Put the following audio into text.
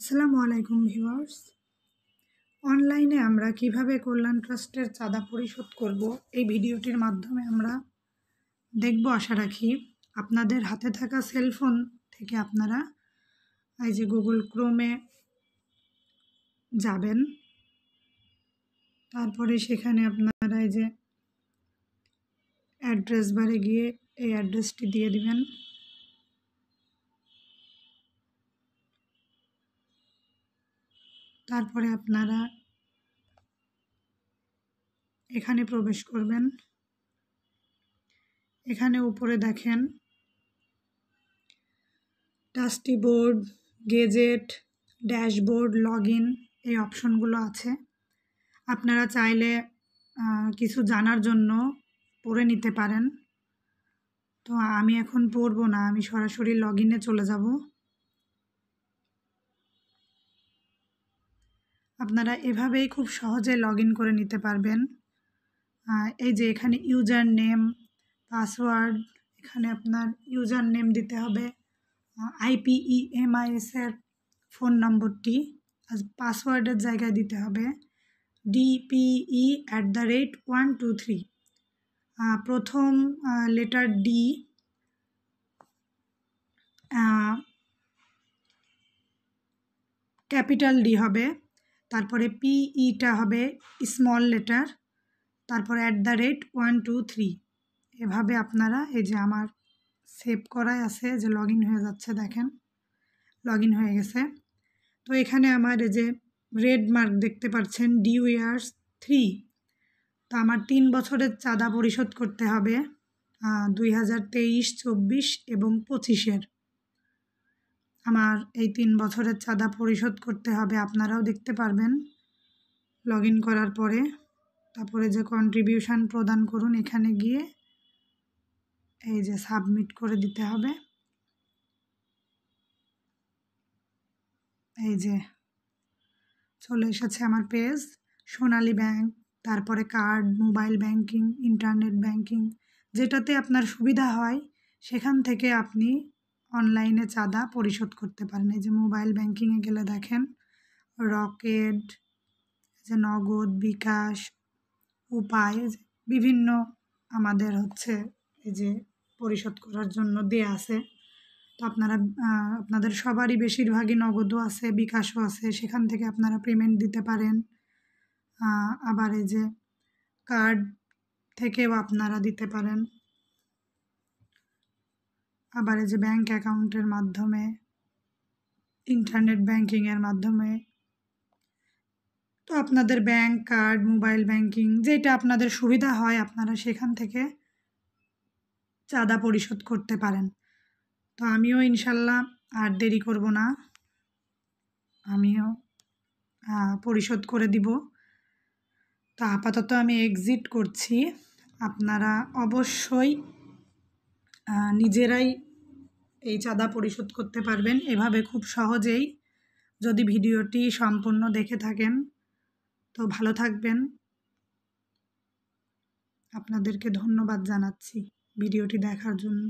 আসসালামু আলাইকুম ভিউয়ার্স। অনলাইনে আমরা কিভাবে কল্যাণ ট্রাস্টের চাঁদা পরিশোধ করব এই ভিডিওটির মাধ্যমে আমরা দেখব। আশা রাখি আপনাদের হাতে থাকা সেলফোন থেকে আপনারা এই যে গুগল ক্রোমে যাবেন, তারপরে সেখানে আপনারা এই যে অ্যাড্রেস বারে গিয়ে এই অ্যাড্রেসটি দিয়ে দিবেন। তারপরে আপনারা এখানে প্রবেশ করবেন। এখানে উপরে দেখেন trustee board, gazette, dashboard, login এই অপশনগুলো আছে। আপনারা চাইলে কিছু জানার জন্য পড়ে নিতে পারেন। তো আমি এখন পড়ব না, আমি সরাসরি লগইনে চলে যাব। আপনারা এভাবেই খুব সহজে লগইন করে নিতে পারবেন। এই যে এখানে ইউজার নেম, পাসওয়ার্ড, এখানে আপনার ইউজার নেম দিতে হবে, IPEMIS এর ফোন নম্বরটি, আর পাসওয়ার্ডের জায়গায় দিতে হবে DPE@123। প্রথম লেটার ডি, ক্যাপিটাল ডি হবে, তারপরে PEটা হবে স্মল লেটার, তারপরে @123। এভাবে আপনারা এই যে আমার সেভ করাই আছে যে লগইন হয়ে যাচ্ছে, দেখেন লগইন হয়ে গেছে। তো এখানে আমার এই যে রেড মার্ক দেখতে পাচ্ছেন ডিউ ইয়ার্স 3। তো আমার 3 বছরের চাঁদা পরিশোধ করতে হবে 2023, 24 এবং 25-এর। আমার এই 3 বছরের চাঁদা পরিশোধ করতে হবে, আপনারাও দেখতে পারবেন লগইন করার পরে। তারপরে যে কন্ট্রিবিউশন প্রদান করুন, এখানে গিয়ে এই যে সাবমিট করে দিতে হবে। এই যে চলে এসেছে আমার পেজ, সোনালী ব্যাংক, তারপরে card, mobile banking, internet banking, যেটাতে আপনার সুবিধা হয় সেখান থেকে আপনি অনলাইনে চাঁদা পরিশোধ করতে পারেন। এই যে মোবাইল ব্যাংকিংয়ে গেলে দেখেন রকেট, যে নগদ, বিকাশ, উপায়, বিভিন্ন আমাদের হচ্ছে এই যে পরিশোধ করার জন্য দেয়া আছে। তো আপনারা আপনাদের সবারই বেশিরভাগই নগদও আছে, বিকাশও আছে, সেখান থেকে আপনারা পেমেন্ট দিতে পারেন। আবার এই যে কার্ড থেকেও আপনারা দিতে পারেন, আবার এই যে ব্যাংক অ্যাকাউন্টের মাধ্যমে, ইন্টারনেট ব্যাংকিংয়ের মাধ্যমে। তো আপনাদের ব্যাংক, কার্ড, মোবাইল ব্যাংকিং যেটা আপনাদের সুবিধা হয় আপনারা সেখান থেকে চাঁদা পরিশোধ করতে পারেন। তো আমিও ইনশাল্লাহ আর দেরি করব না, আমিও পরিশোধ করে দিব। তো আপাতত আমি এক্সিট করছি। আপনারা অবশ্যই নিজেরাই এই চাঁদা পরিশোধ করতে পারবেন এভাবে খুব সহজেই, যদি ভিডিওটি সম্পূর্ণ দেখে থাকেন। তো ভালো থাকবেন, আপনাদেরকে ধন্যবাদ জানাচ্ছি ভিডিওটি দেখার জন্য।